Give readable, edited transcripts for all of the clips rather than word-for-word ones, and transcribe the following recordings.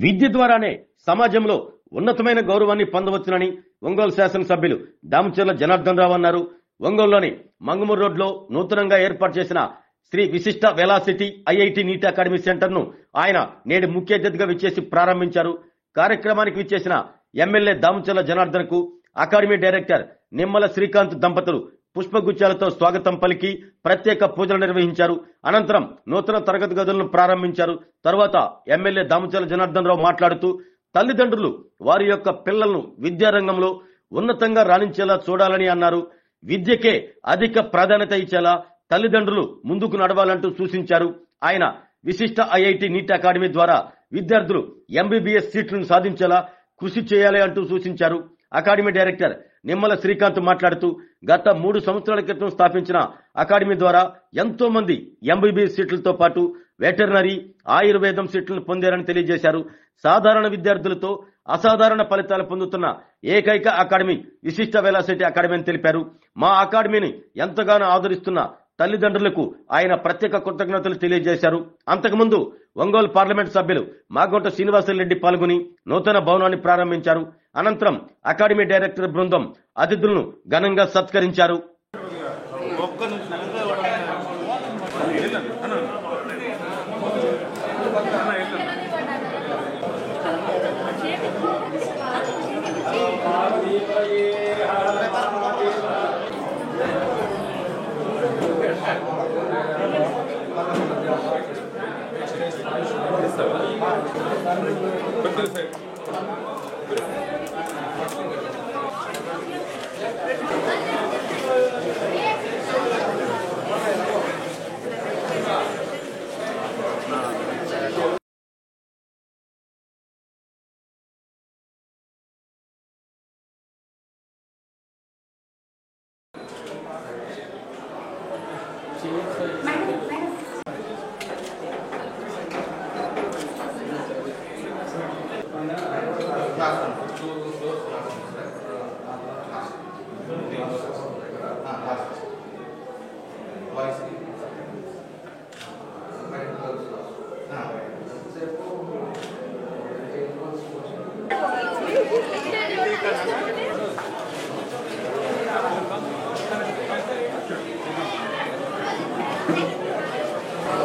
విద్య ద్వారానే సమాజంలో ఉన్నతమైన గౌరవాన్ని పొందవచ్చునని ఒంగోలు శాసనసభ్యులు దామచర్ల జనార్దన్ రావు అన్నారు. ఒంగోలులోని మంగమూరు రోడ్లో నూతనంగా ఏర్పాటు చేసిన శ్రీ విశిష్ట velocity IIT NEET academy centre ను ఆయన నేడు ముఖ్య అతిథిగా విచ్చేసి ప్రారంభించారు. కార్యక్రమానికి విచ్చేసిన ఎమ్మెల్యే దామచర్ల జనార్దన్ కు అకాడమీ డైరెక్టర్ నిమ్మల శ్రీకాంత్ దంపతులు పుష్పగుచ్చాలతో స్వాగతం పలికి ప్రత్యేక పూజలు నిర్వహించారు. అనంతరం నూతన తరగతి గదులను ప్రారంభించారు. తరువాత ఎమ్మెల్యే దామచర్ల జనార్దన్ రావు మాట్లాడుతూ తల్లిదండ్రులు వారి యొక్క పిల్లలను విద్యారంగంలో ఉన్నతంగా రాణించేలా చూడాలని అన్నారు. విద్యకే అధిక ప్రాధాన్యత ఇచ్చేలా తల్లిదండ్రులు ముందుకు నడవాలంటూ సూచించారు. ఆయన విశిష్ట ఐఐటి నీట్ అకాడమీ ద్వారా విద్యార్థులు ఎంబీబీఎస్ సీట్లను సాధించేలా కృషి చేయాలి అంటూ సూచించారు. అకాడమీ డైరెక్టర్ నిమ్మల శ్రీకాంత్ మాట్లాడుతూ గత 3 సంవత్సరాల క్రితం స్థాపించిన అకాడమీ ద్వారా ఎంతో మంది ఎంబీబీఎస్ సీట్లతో పాటు వెటర్నరీ, ఆయుర్వేదం సీట్లను పొందారని తెలియజేశారు. సాధారణ విద్యార్థులతో అసాధారణ ఫలితాలు పొందుతున్న ఏకైక అకాడమీ విశిష్ట వెలాసిటీ అకాడమీ అని తెలిపారు. మా అకాడమీని ఎంతగానో ఆదరిస్తున్న తల్లిదండ్రులకు ఆయన ప్రత్యేక కృతజ్ఞతలు తెలియజేశారు. అంతకుముందు ఒంగోలు పార్లమెంట్ సభ్యులు మాగొంట శ్రీనివాసరెడ్డి పాల్గొని నూతన భవనాన్ని ప్రారంభించారు. అనంతరం అకాడమీ డైరెక్టర్ బృందం అతిథులను ఘనంగా సత్కరించారు.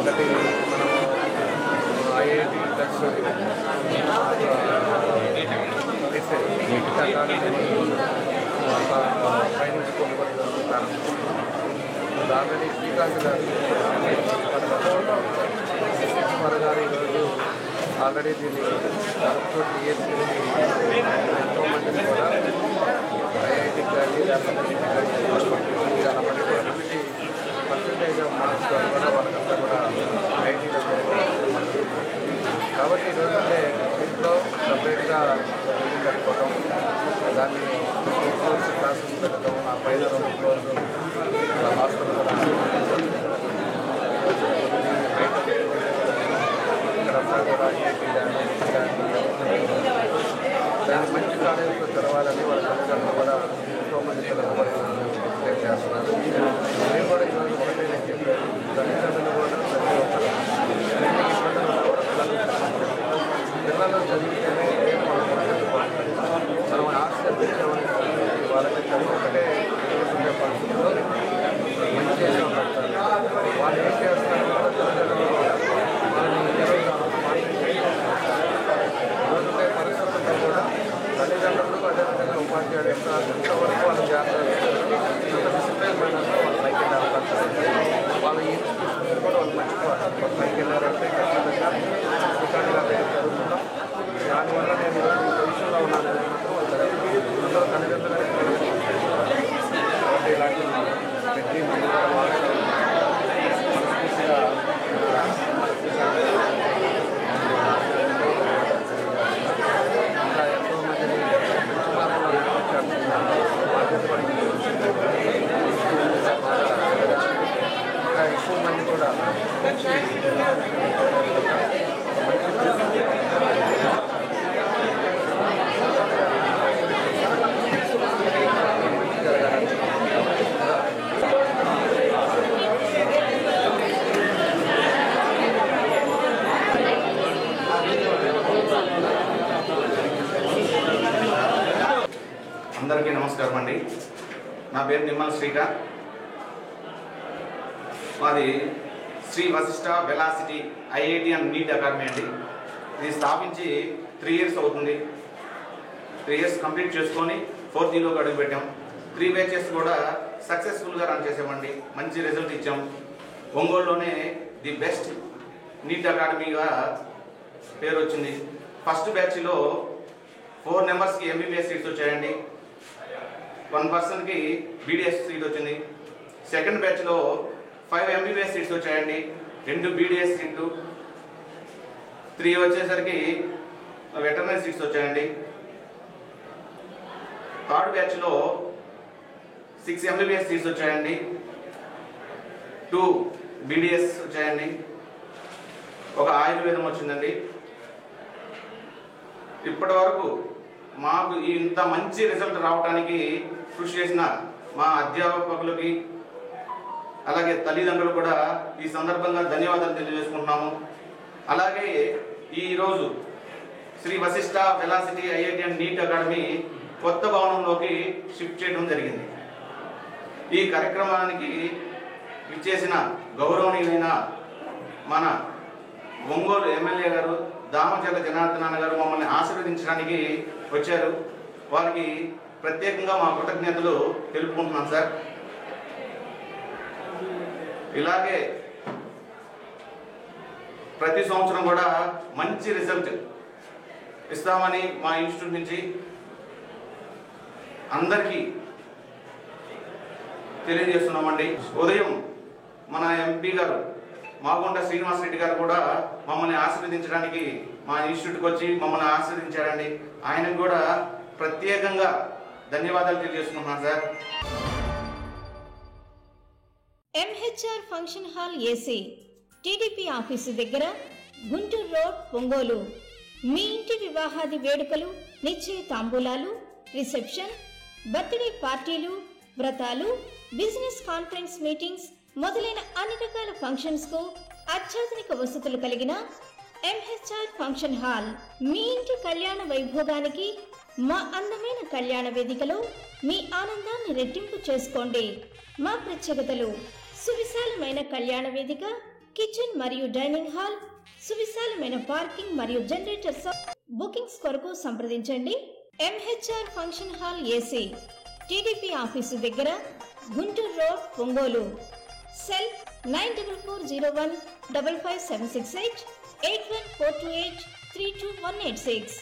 ఒకటి మనం ఐఐటి ప్లస్ పైనుంచి కొనుగోలు జరుగుతాను. ఆల్రెడీ శ్రీకాంత్ గారు గారు ఈరోజు ఆల్రెడీ దీన్ని టీఎస్సీ ఎంతో మందిని కూడా ఐఐటి కానీ పర్సెంటేజ్ ఆఫ్ మార్క్స్ కూడా వాళ్ళకంతా కూడా ఐఐటీలో కాబట్టి ఈరోజు అంటే ఇంట్లో సపరేట్గా బిల్డింగ్ కట్టుకోవడం, దాన్ని కోర్స్ క్లాసెస్ పెట్టడం, ఆ పైన 2 ఫ్లోర్లు హాస్టల్ కూడా ఇక్కడంతా కూడా ఐఐటీ కానీ దాన్ని మంచి కాలేజీలో తెరవాలని వాళ్ళ తల్లిదండ్రులు కూడా ఎంతో మంది పిల్లలు కూడా చేస్తున్నారు. మేము కూడా ఈరోజు ఒకటే చెప్పారు, తల్లిదండ్రులు కూడా ప్రతి ఒక్కరు పిల్లలు చదివితేనే మనం ఆశించామని వాళ్ళకి చదువు ఒకటే ఉండే పరిస్థితుల్లో మంచిగా పడతారు. వాళ్ళు ఏం చేస్తారు రోజులే పరిస్థితుల్లో కూడా తల్లిదండ్రులకు అదేవిధంగా ఉపాధ్యాయుడు ఎంతవరకు వాళ్ళు జాగ్రత్త డిసిప్లైన్ మైనర్లో వాళ్ళు పైకి వెళ్ళారు. వాళ్ళ ఇన్స్టిట్యూషన్ కూడా వాళ్ళు మర్చిపోవాలి. వాళ్ళు పైకి వెళ్ళారంటే ఖచ్చితంగా రికార్డుగా జరుగుతున్నాం. దానివల్ల నేను ఈరోజు ఈ పొజిషన్లో ఉన్నాను అందరూ తల్లిదండ్రులు కాబట్టి ఇలాంటి పెట్టి మనస్ఫూర్తిగా ఇంకా ఎంతో మందిని మంచి మార్పులు అందరికీ నమస్కారం అండి. నా పేరు నిమ్మల శ్రీకాంత్. మాది Sri Vashishta velocity IIT and NEET academy అండి. ఇది స్థాపించి 3 years అవుతుంది. 3 years కంప్లీట్ చేసుకొని 4th yearలోకి అడుగు పెట్టాం. 3 batches కూడా సక్సెస్ఫుల్గా రన్ చేసామండి. మంచి రిజల్ట్ ఇచ్చాం. ఒంగోలులోనే ది బెస్ట్ నీట్ అకాడమీగా పేరు వచ్చింది. ఫస్ట్ బ్యాచ్లో 4 members ఎంబీబీఎస్ సీట్స్ వచ్చాయండి. 1 personకి బీడీఎస్ సీట్ వచ్చింది. సెకండ్ బ్యాచ్లో 5 ఎంబీబీఎస్ సీట్స్ వచ్చాయండి. 2 బీడీఎస్ సీట్లు, 3 వచ్చేసరికి వెటర్నరీ సీట్స్ వచ్చాయండి. థర్డ్ బ్యాచ్లో 6 ఎంబీబీఎస్ సీట్స్ వచ్చాయండి. 2 బీడీఎస్ వచ్చాయండి. ఒక ఆయుర్వేదం వచ్చిందండి. ఇప్పటి వరకు మాకు ఇంత మంచి రిజల్ట్ రావడానికి కృషి చేసిన మా అధ్యాపకులకి అలాగే తల్లిదండ్రులు కూడా ఈ సందర్భంగా ధన్యవాదాలు తెలియజేసుకుంటున్నాము. అలాగే ఈరోజు Sri Vashishta velocity IIT and NEET academy కొత్త భవనంలోకి షిఫ్ట్ చేయడం జరిగింది. ఈ కార్యక్రమానికి ఇచ్చేసిన గౌరవనీయులైన మన ఒంగోలు ఎమ్మెల్యే గారు దామచర్ల జనార్దన గారు మమ్మల్ని ఆశీర్వదించడానికి వచ్చారు. వారికి ప్రత్యేకంగా మా కృతజ్ఞతలు తెలుపుకుంటున్నాం సార్. ఇలాగే ప్రతి సంవత్సరం కూడా మంచి రిజల్ట్ ఇస్తామని మా ఇన్స్టిట్యూట్ నుంచి అందరికీ తెలియజేస్తున్నామండి. ఉదయం మన ఎంపీ గారు మాగుంట శ్రీనివాస్ రెడ్డి గారు కూడా మమ్మల్ని ఆశీర్వదించడానికి మా ఇన్స్టిట్యూట్కి వచ్చి మమ్మల్ని ఆశీర్వదించారండి. ఆయనకు కూడా ప్రత్యేకంగా ధన్యవాదాలు తెలియజేసుకుంటున్నాను sir. MHR function hall AC TDP office దగ్గర, గుంటూరు రోడ్, ఒంగోలు. మీ ఇంటి వివాహాది వేడుకలు, నిశ్చయ తాంబూలాలు, రిసెప్షన్, బర్త్డే పార్టీలు, వ్రతాలు, బిజినెస్ కాన్ఫరెన్స్ మీటింగ్స్ మొదలైన అన్ని రకాల ఫంక్షన్స్ కు అత్యాధునిక వసతులు కలిగిన ఎంహెచ్ఆర్ ఫంక్షన్ హాల్ మీ ఇంటి కళ్యాణ వైభోగానికి మా అందమైన కళ్యాణ వేదికలో మీ ఆనందాన్ని రెట్టింపు చేసుకోండి. మా ప్రత్యేకతలు: సువిశాలమైన కళ్యాణ వేదిక, కిచెన్ మరియు డైనింగ్ హాల్, సువిశాలమైన పార్కింగ్ మరియు జనరేటర్స్. బుకింగ్స్ కొరకు సంప్రదించండి. MHR function hall AC, TDP office దగ్గర, గుంటూరు రోడ్, ఒంగోలు. సెల్ 9440155768 81428 32186.